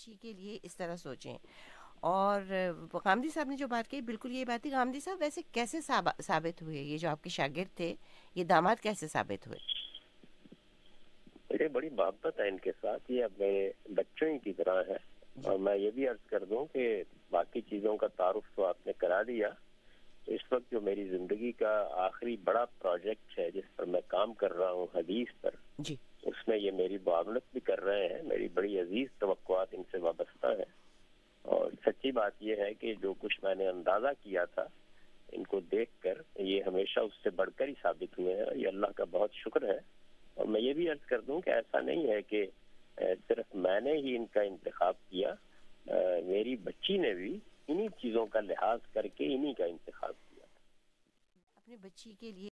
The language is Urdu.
بچی کے لیے اس طرح سوچیں. اور غامدی صاحب نے جو بات کہی بالکل یہ بات تھی. غامدی صاحب ویسے کیسے ثابت ہوئے یہ جو آپ کے شاگرد تھے، یہ داماد کیسے ثابت ہوئے؟ مجھے بڑی محبت ہے ان کے ساتھ، یہ اب میرے بچوں ہی کی طرح ہے. جی اور میں یہ بھی عرض کر دوں کہ باقی چیزوں کا تعارف تو آپ نے کرا دیا. اس وقت جو میری زندگی کا آخری بڑا پروجیکٹ ہے جس پر میں کام کر رہا ہوں حدیث پر، جی اس میں یہ میری معاونت بھی کر رہے ہیں. میری بڑی عزیز توقعات ان سے وابستہ ہیں. اور سچی بات یہ ہے کہ جو کچھ میں نے اندازہ کیا تھا ان کو دیکھ کر یہ ہمیشہ اس سے بڑھ کر ہی ثابت ہوئے ہیں. یہ اللہ کا بہت شکر ہے. اور میں یہ بھی عرض کر دوں کہ ایسا نہیں ہے کہ صرف میں نے ہی ان کا انتخاب کیا، میری بچی نے بھی انہی چیزوں کا لحاظ کر کے انہی کا انتخاب کیا. اپنے بچی کے لیے